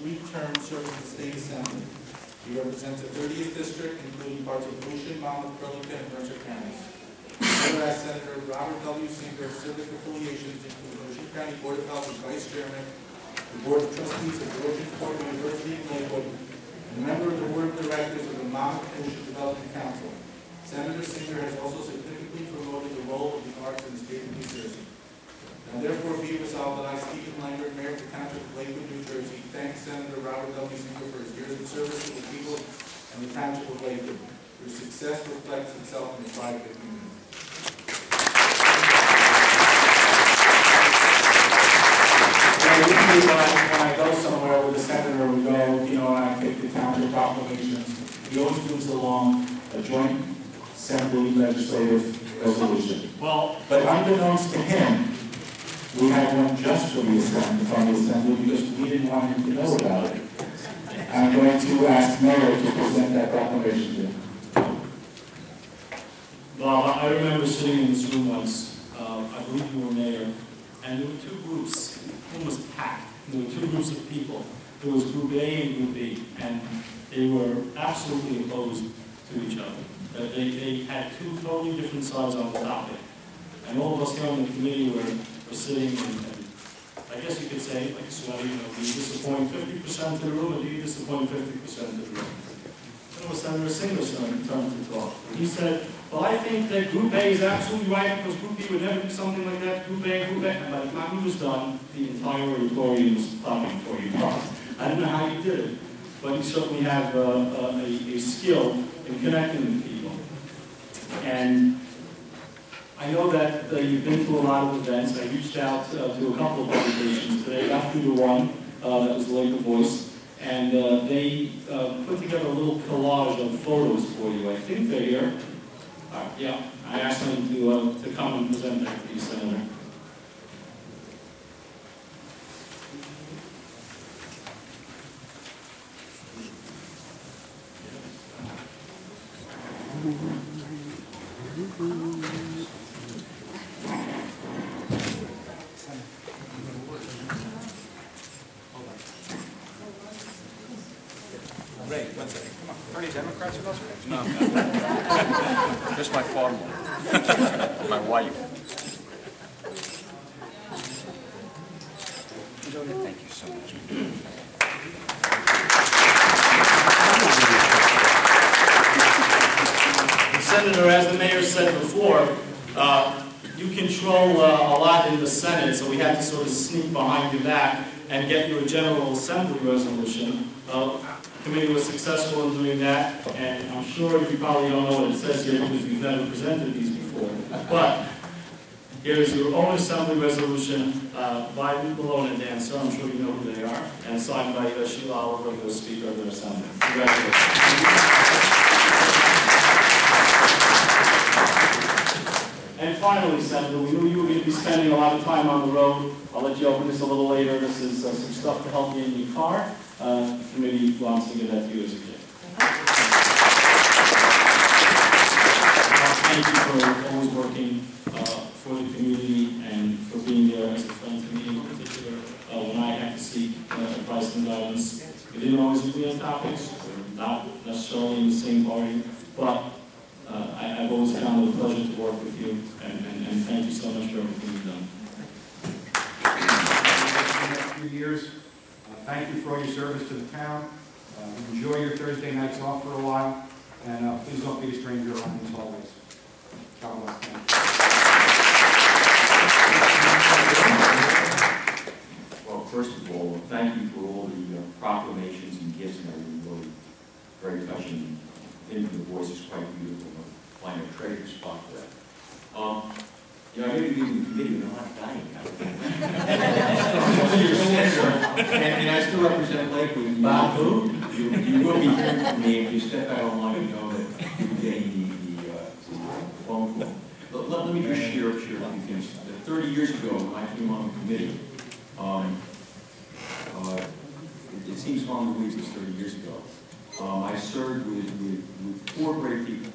3-term serving the State Assembly. He represents the 30th District, including parts of Ocean, Monmouth, Burlington, and Mercer counties. Whereas Senator Robert W. Singer, civic affiliations include Ocean County Board of Health as Vice Chairman, the Board of Trustees of the Ocean Court University in Lakewood, and a member of the Board of Directors of the Monmouth Ocean Development Council. Senator Singer has also significantly promoted the role of the arts in the state of New Jersey. Now therefore be resolved that I, Stephen Lambert, Mayor of the Township of Lakewood, New Jersey, thank Senator Robert W. Singer for his years of service to the people and the Township of Lakewood. Your success reflects itself in the pride of the community. Usually when I go somewhere with a senator, we go, you know, and I take the township proclamations. He always moves along a joint assembly legislative resolution. Well, but unbeknownst to him, we had one just for the assembly because we didn't want him to know about it. I'm going to ask Mayor to present that proclamation to him. Well, I remember sitting in this room once, I believe you were mayor, and there were two groups, almost packed. There were two groups of people. There was Group A and Group B, and they were absolutely opposed to each other. They had two totally different sides on the topic. And all of us here on the committee were sitting and I guess you could say, like a sweater, you know, do you disappoint 50% of the room or do you disappoint 50% of the room? And it was Senator Singer's turn to talk. He said, well, I think that Group A is absolutely right because Group B would never do something like that. Group A, and by the time he was done, the entire auditorium was clapping for you. I don't know how you did it, but you certainly have a skill in connecting with people. And I know that you've been to a lot of events. I reached out to a couple of publications today, after the one, that was the Lakewood Voice, and they put together a little collage of photos for you. I think they're here. Yeah, I asked them to come and present that to you, Senator. Ray, one second. Come on. Are there any Democrats in those rooms? No. Just my father-in-law. My wife. Thank you so much. Senator, as the mayor said before, you control a lot in the Senate, so we had to sort of sneak behind your back and get you a General Assembly resolution. The committee was successful in doing that, and I'm sure you probably don't know what it says here because you've never presented these before. But here is your own Assembly resolution by Luke Malone and Dan Sir. I'm sure you know who they are, and signed by Sheila Oliver, the Speaker of the Assembly. Congratulations. And finally, Senator, we knew you were going to be spending a lot of time on the road. I'll let you open this a little later. This is some stuff to help you in your car. The committee wants to give that to you as a gift. Thank you for always working for the community and for being there as a friend to me in particular. When I had to seek advice and guidance, we didn't always agree on topics. We're not necessarily in the same party, but I've always found it a pleasure to work with you, and thank you so much for everything you've done. For the next few years, thank you for all your service to the town. Enjoy your Thursday nights off for a while, and please don't be a stranger around these hallways. God bless. Well, first of all, thank you for all the proclamations and gifts and everything. Really very touching. Into the voice is quite beautiful. I'll find a treasure spot for that. You know, I hear you leaving the committee, but I'm not dying now. You're a senator, and I still represent Lakewood. You will be hearing from me if you step out online. You know that you're getting the phone call. Let me just share a few things. 30 years ago, when I came on the committee, it seems hard to believe it was 30 years ago. I served with four great people,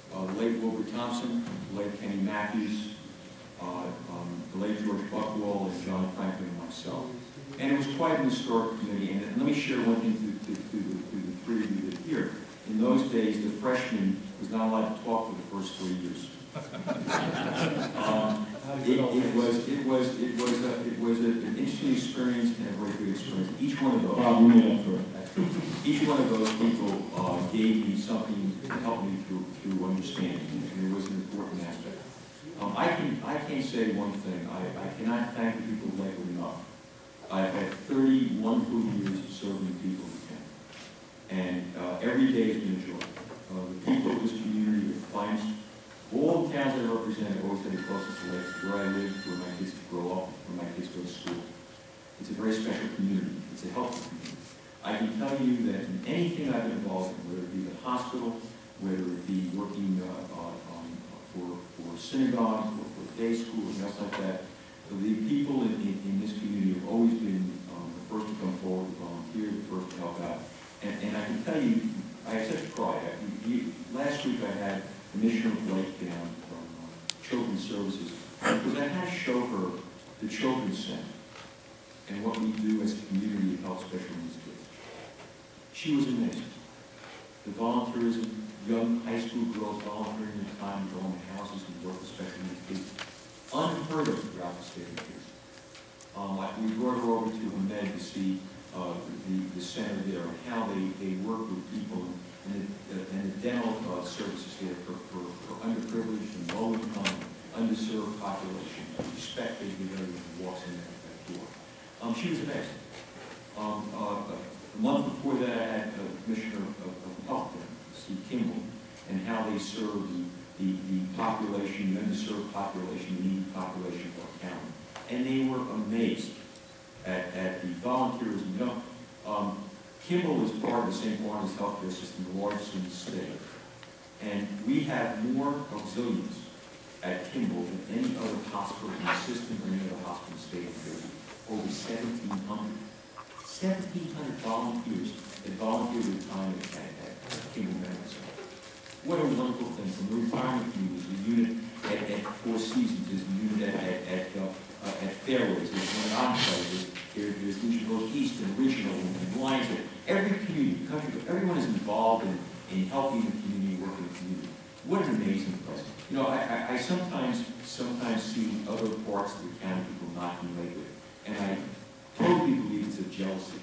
the late Wilbur Thompson, the late Kenny Matthews, the late George Buckwell, and John Franklin and myself. And it was quite an historic committee. And let me share one thing to the three of you that are here. In those days, the freshman was not allowed to talk for the first 3 years. It was an interesting experience and a very good experience. Each one of those people gave me something to help me through understanding, and it was an important aspect. I can say one thing. I cannot thank the people of Lakewood enough. I've had 30 wonderful years of serving people in town, and every day has been a joy. The people of this community are the finest. All the towns I represent have always had the closest to Lakes, where I live, where my kids grow up, where my kids go to school. It's a very special community. It's a helpful community. I can tell you that in anything I've been involved in, whether it be the hospital, whether it be working for synagogue, or for day school, and else like that, the people in this community have always been the first to come forward, to volunteer, the first to help out. And I can tell you, I have such pride. Last week I had Commissioner Blake down from Children's Services, because I had to show her the Children's Center and what we do as a community to help special needs kids. She was amazing. The volunteerism, young high school girls volunteering their time to go into houses and work with special needs kids, unheard of throughout the state of New Jersey. We brought her over to Hamed to see the center there and how they work with people and the dental services there for underprivileged and low-income, underserved population. Respect they give everyone who walks in that door. She was amazing. A month before that, I had the Commissioner of Health there, Steve Kimball, and how they serve the population, the underserved population, the needy population of our county. And they were amazed at the volunteerism. You know, Kimball is part of the St. Barnabas healthcare system, the largest in the state. And we have more auxiliaries at Kimball than any other hospital in the system or any other hospital in the state of New Jersey. Over 1,700. 1,700 volunteers that volunteer their time at Kimball Medical Center. What a wonderful thing. From the retirement community, the unit at Four Seasons, there's the unit at Fairways, there's one at Enclave, there's Regional East and Original and Lionshead. Every community, country, everyone is involved in helping the community, working the community. What an amazing place. You know, I sometimes see other parts of the county people not being Lakewood, and I totally believe it's a jealousy.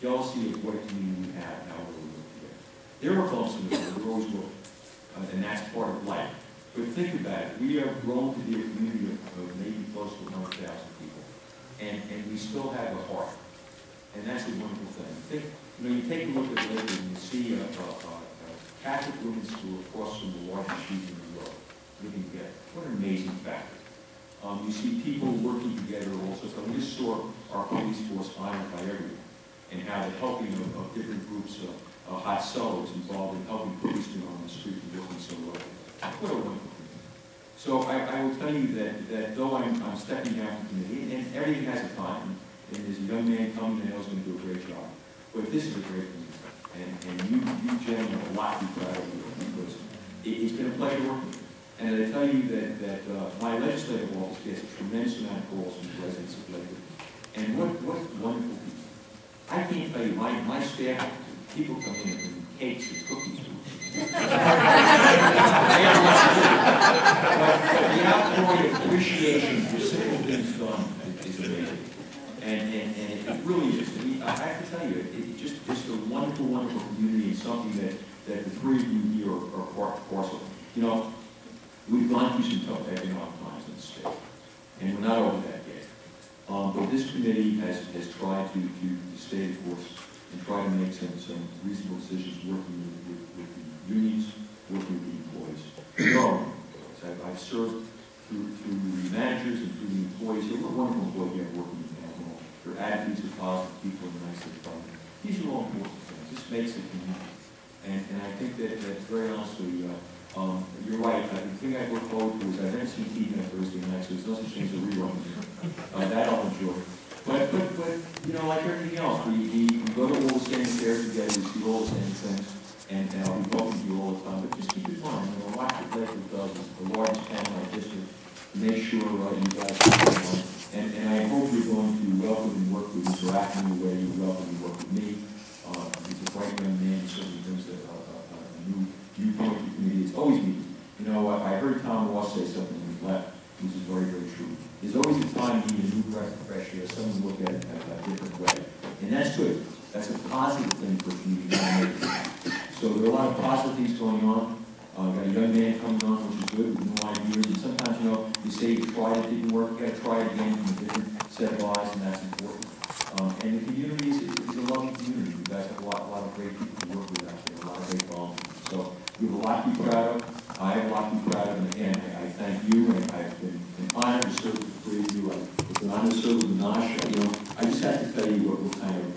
Jealousy of what community we have and how we work together. There are bumps in the road, there always will, and that's part of life. But think about it, we have grown to be a community of maybe close to 100,000 people, and we still have a heart, and that's a wonderful thing. Think, you know, you take a look at Lakewood and you see a Catholic women's school across from the largest street in the world, living together. What an amazing factor. You see people working together also. So we just saw our police force honored by everyone, and how the helping of different groups of hot sellers involved in helping policemen on the street and working so well. What a wonderful thing. So I will tell you that though I'm stepping down from the committee, and everything has a time, and there's a young man coming and I know is going to do a great job, but this is a great committee. And you gentlemen have a lot to be proud of you, because it's been a pleasure working with you. And I tell you that my legislative office gets a tremendous amount of calls from the residents of Lakewood. And what wonderful people. I can't tell you, my staff, people come in and bring cakes and cookies for me. But the outpouring of appreciation for simple things done is amazing. And it really is. I have to tell you, it's just a wonderful, wonderful community, and something that the three of you here are part and parcel. You know, we've gone through some tough economic times in the state, and we're not over that yet. But this committee has tried to stay the course and try to make some reasonable decisions, working with the unions, working with the employees. I've served through the managers and through the employees. They're a wonderful employee here working in the town. Their attitudes are positive, people are nice, they're fun. These are all important things. This makes a community. And I think that very honestly, you're right. The thing I look forward to is I've never seen TV on Thursday night, so there's no such thing as a rerun. That I'll enjoy. But you know, like everything else, we go to all the same fairs together, we see all the same things, and I'll be talking to you all the time. But just keep in mind, you know, watch what Lakewood does. It's the largest town in our district. Make sure you guys keep in mind. And I hope you're going to welcome and work with us, or act in the way you welcome and work with And that's good. That's a positive thing for community. So there are a lot of positive things going on. Got a young man coming on, which is good, with new ideas. And sometimes, you know, you say you tried it, didn't work, you got to try it again from a different set of eyes, and that's important. And the community is a loving community. You guys have a lot of great people to work with out there, a lot of great volunteers. So we have a lot to be proud of. I have a lot to be proud of, and again, I thank you, and I've been honored to serve with the three of you. It's an honor to serve with Minash. You know, I just have to tell you what kind of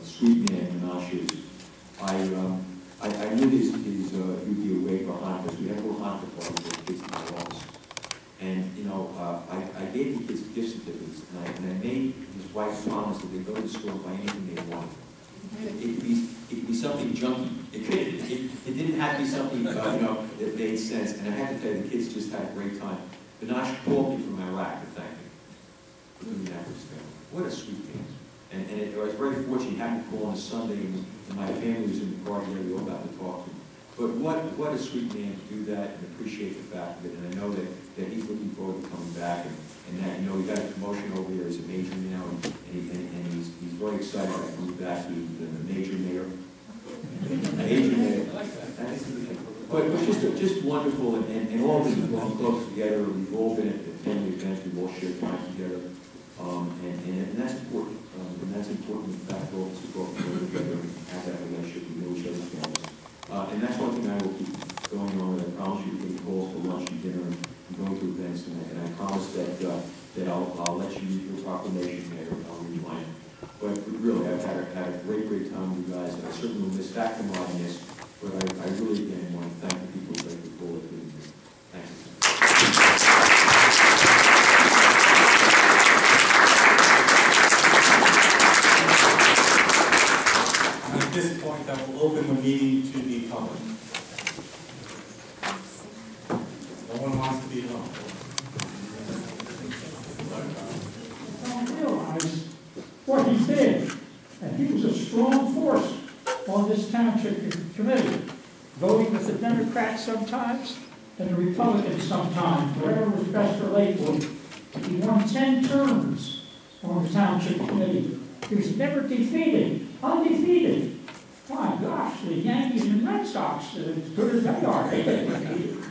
sweet man Minash is. I knew he'd be away for Hanukkah. We had a little Hanukkah party for the kids in my office. And, you know, I gave the kids gift certificates tonight, and I made his wife promise that they go to the store and buy anything they want. It could be something junky. It didn't have to be something, you know, that made sense. And I have to tell you, the kids just had a great time. Minash called me from Iraq to thank me for doing that for his family. What a sweet man. And I was very fortunate. He happened to call on a Sunday, and my family was in the car together. We all got to talk to him. But what a sweet man to do that and appreciate the fact of it. And I know that he's looking forward to coming back. And that, you know, he got a promotion over there as a major now, and he's very excited to move back to the major mayor. Major mayor. I like that. But it was just wonderful, and all of us have gone close together. We've all been at family events. We've all shared time together. And that's important. And that's important, in fact, all of us go together and have that relationship. We know each other's families. And that's one thing I will keep going on. I promise you to take calls for lunch and dinner and going to events. And I promise that I'll let you read your proclamation there. I'll read mine. But really, I've had a great time with you guys. And I certainly will miss that camaraderie. But I really, again, want to thank the people who take the call at me. Thank you. At this point, I will open the meeting to the public. No one wants to be alone. Don't realize what he did, and he was a strong force on this township committee, voting with the Democrats sometimes and the Republicans sometimes, whatever was best for Lakewood. He won 10 terms on the township committee. He was never defeated, undefeated. My gosh, the Yankees and Red Sox, as good as they are, they get defeated.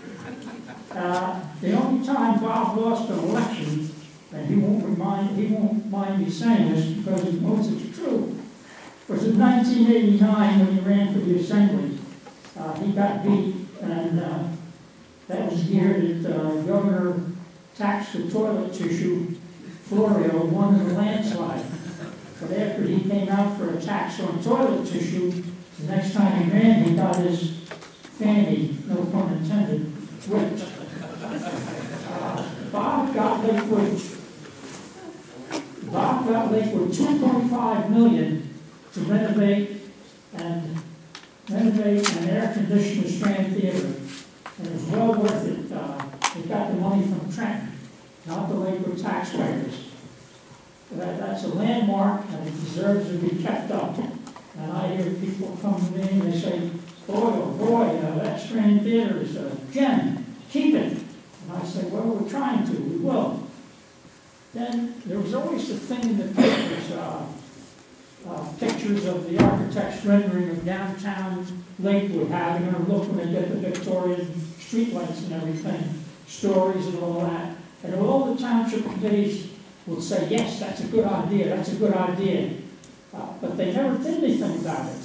The only time Bob lost an election, and he won't mind me saying this because he knows it's true, was in 1989 when he ran for the Assembly. He got beat, and that was the year that Governor taxed the toilet tissue. Florio won the landslide. But after he came out for a tax on toilet tissue, the next time he ran, he got his fanny, no pun intended, whipped. Bob got Lakewood $2.5 million to renovate and air condition the Strand Theater. And it was well worth it. They got the money from Trenton, not the Lakewood taxpayers. That's a landmark, and it deserves to be kept up. And I hear people come to me and they say, boy, that Strand Theater is a gem. Keep it. And I say, well, we're trying to. We will. Then there was always the thing in the papers, pictures of the architect's rendering of downtown Lakewood, how they're going to look when they get the Victorian streetlights and everything, stories and all that. And all the township committees would say, yes, that's a good idea, that's a good idea. But they never did anything about it.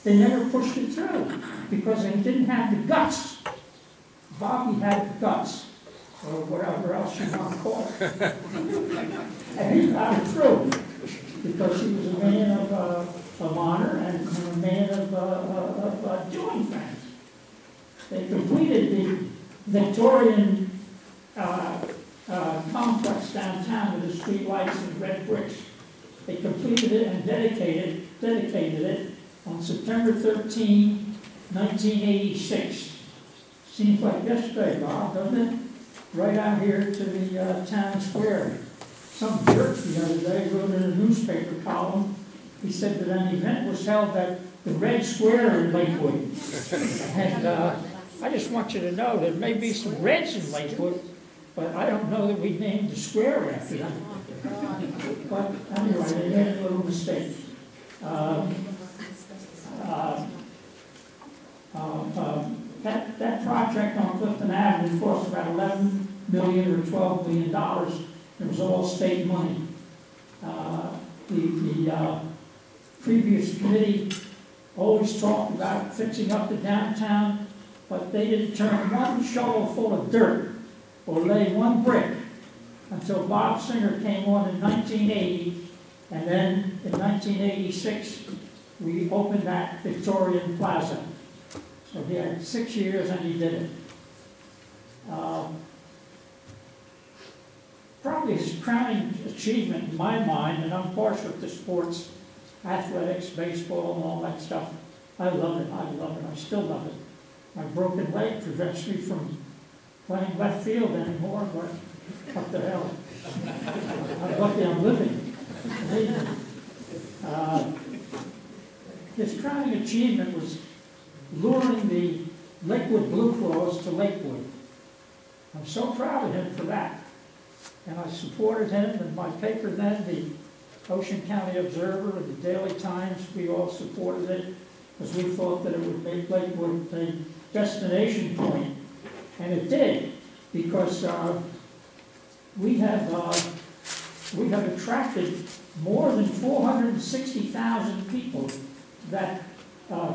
They never pushed it through because they didn't have the guts. Bobby had the guts, or whatever else you want to call it. And he got it through because he was a man of honor and a man of doing things. They completed the Victorian complex downtown with the street lights and red bricks. They completed it and dedicated it on September 13, 1986. Seems like yesterday, Bob, doesn't it? Right out here to the town square. Some jerk the other day wrote in a newspaper column. He said that an event was held at the Red Square in Lakewood. And I just want you to know there may be some Reds in Lakewood, but I don't know that we named the square after them. But anyway, they made That project on Clifton Avenue cost about $11 million or $12 million. It was all state money. The previous committee always talked about fixing up the downtown, but they didn't turn one shovel full of dirt or lay one brick until Bob Singer came on in 1980, and then in 1986 we opened that Victorian Plaza. So he had 6 years and he did it. Probably his crowning achievement in my mind, and I'm partial to sports, athletics, baseball, and all that stuff. I love it, I still love it. My broken leg prevents me from playing left field anymore, but what the hell? I'm lucky I'm living. His crowning achievement was luring the Lakewood Blue Claws to Lakewood. I'm so proud of him for that. And I supported him, and my paper then, the Ocean County Observer and the Daily Times, we all supported it because we thought that it would make Lakewood a destination point. And it did, because we have attracted more than 460,000 people to that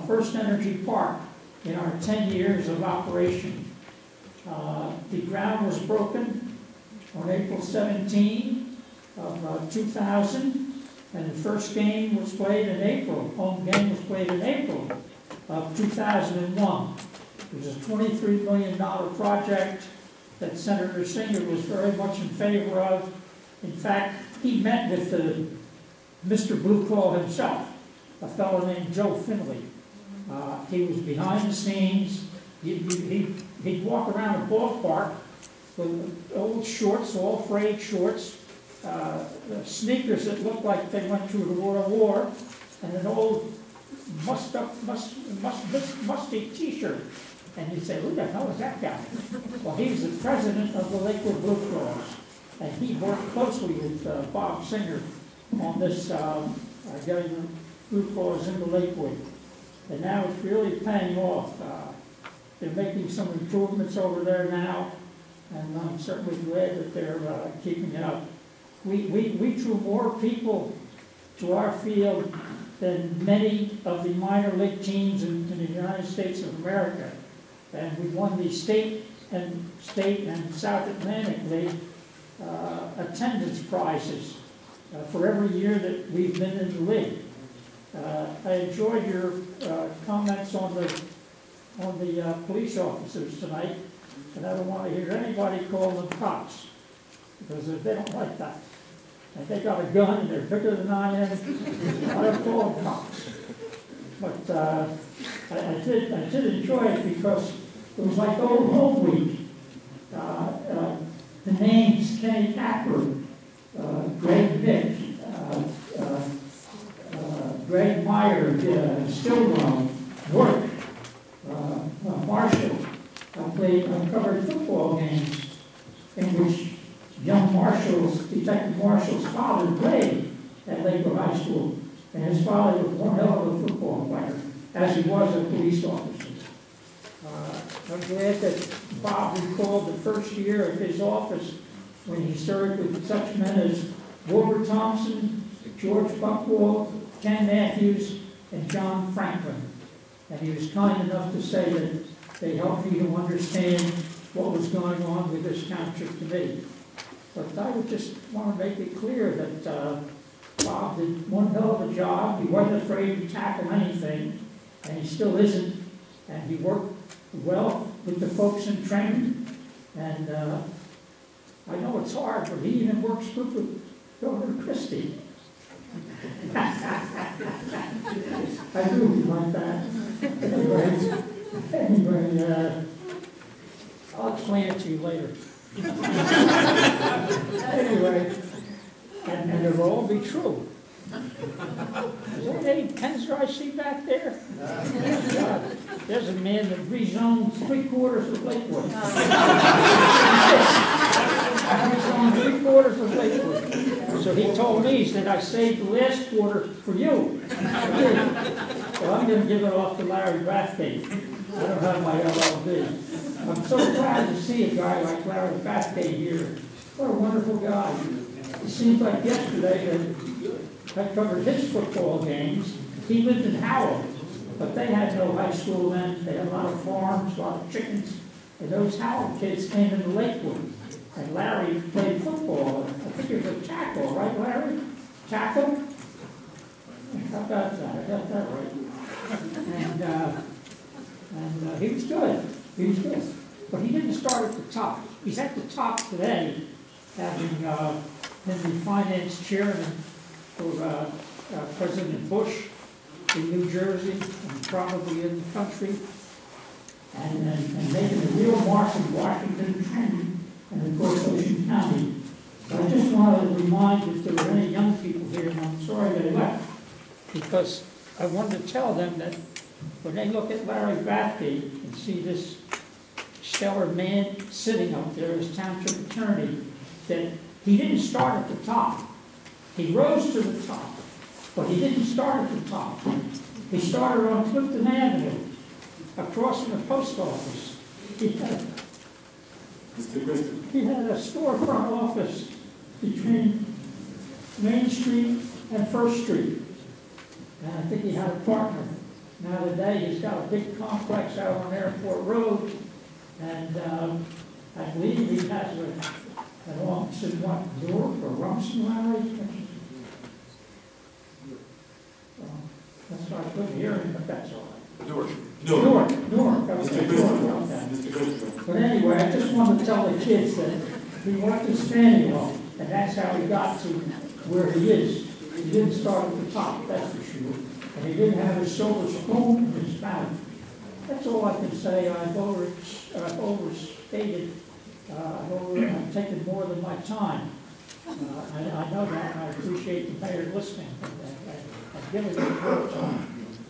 First Energy Park in our 10 years of operation. The ground was broken on April 17 of 2000, and the first game was played in April. Home game was played in April of 2001. It was a $23 million project that Senator Singer was very much in favor of. In fact, he met with Mr. Blue Claw himself, a fellow named Joe Finley. He was behind the scenes. He'd walk around a ballpark with old shorts, all frayed shorts, sneakers that looked like they went through the World War, and an old musty T-shirt. And you'd say, who the hell is that guy? Well, he was the president of the Lakewood Blue Claws, and he worked closely with Bob Singer on this getting the Blue Claws into Lakewood. And now it's really paying off. They're making some improvements over there now, and I'm certainly glad that they're keeping it up. We drew more people to our field than many of the minor league teams in the United States of America. And we won the state and South Atlantic League attendance prizes for every year that we've been in the league. I enjoyed your comments on the police officers tonight, and I don't want to hear anybody call them cops, because they don't like that. And they got a gun and they're bigger than I am, I don't call them cops. But I did enjoy it because it was like old home week. The names, Kenny Capper, Greg Vick, Greg Meyer, Stillwell, Work, Marshall. I covered football games in which young Detective Marshall's father played at Lakewood High School. And his father was one hell of a football player, as he was a police officer. I'm glad that Bob recalled the first year of his office when he served with such men as Wilbur Thompson, George Buckwald, Ken Matthews, and John Franklin. And he was kind enough to say that they helped me to understand what was going on with this township committee. But I would just want to make it clear that Bob did one hell of a job. He wasn't afraid to tackle anything, and he still isn't. And he worked well with the folks in Trenton. And I know it's hard, but he even works good with Governor Christie. I do like that. Anyway, I'll explain it to you later. Anyway, and it'll all be true. Is there any Penzer I see back there? There's a man that rezoned 3/4 of Lakewood. Rezoned 3/4 of Lakewood. So he told me, he said, I saved the last quarter for you. Well, I'm going to give it off to Larry Rathgate. I don't have my LLB. I'm so glad to see a guy like Larry Rathgate here. What a wonderful guy. It seems like yesterday that I covered his football games. He lived in Howell, but they had no high school then. They had a lot of farms, a lot of chickens. And those Howell kids came into Lakewood. And Larry played football. I think he was a tackle, right, Larry? Tackle? How about that? I got that right. And he was good. He was good. But he didn't start at the top. He's at the top today, having been the finance chairman for President Bush in New Jersey and probably in the country, and making a real mark in Washington and of course Ocean County. But I just want to remind if there were any young people here, and I'm sorry they left, because I wanted to tell them that when they look at Larry Rathgate and see this stellar man sitting up there as township attorney, that he didn't start at the top. He rose to the top, but he didn't start at the top. He started on Clifton Avenue, across from the post office. He had a storefront office between Main Street and First Street. And I think he had a partner. Now today he's got a big complex out on Airport Road, and I believe he has an office in what, Newark or Rumson, Larry? That's why I couldn't hear him, but that's all right. Newark. Newark. Okay, Mr. Newark. Mr. Christopher. But anyway, I just wanted to tell the kids that he worked his fanny off, and that's how he got to where he is. He didn't start at the top, that's for sure. And he didn't have a silver spoon in his mouth. That's all I can say. I've overstated. I've taken more than my time. I know that, and I appreciate the mayor listening. I've given him more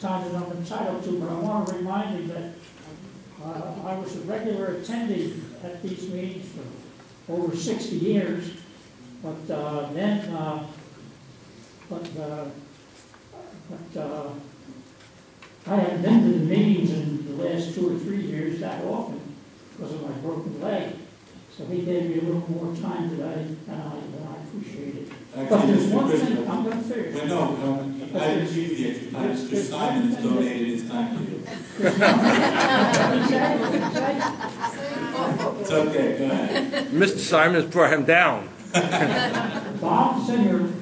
time than I'm entitled to, but I want to remind him that I was a regular attendee at these meetings for over 60 years, but I haven't been to the meetings in the last 2 or 3 years that often because of my broken leg. So he gave me a little more time today, and I appreciate it. But there's one thing I'm going to figure. But no, I didn't give you the extra time. Mr. Simon donated his time to you. It's okay, go ahead. Mr. Simon has brought him down. Bob Singer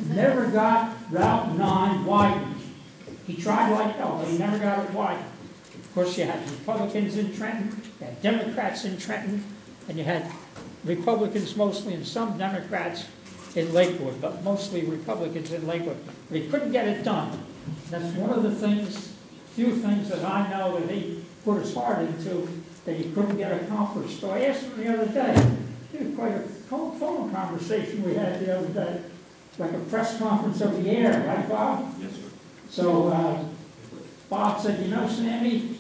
never got Route 9 widened. He tried like hell, but he never got it widened. Of course, you had Republicans in Trenton, you had Democrats in Trenton, and you had Republicans mostly and some Democrats in Lakewood, but mostly Republicans in Lakewood. But he couldn't get it done. That's one of the things, few things that I know that he put his heart into that he couldn't get accomplished. So I asked him the other day, it was quite a phone conversation we had the other day, like a press conference of the air, right, Bob? Yes, sir. So Bob said, you know, Sammy,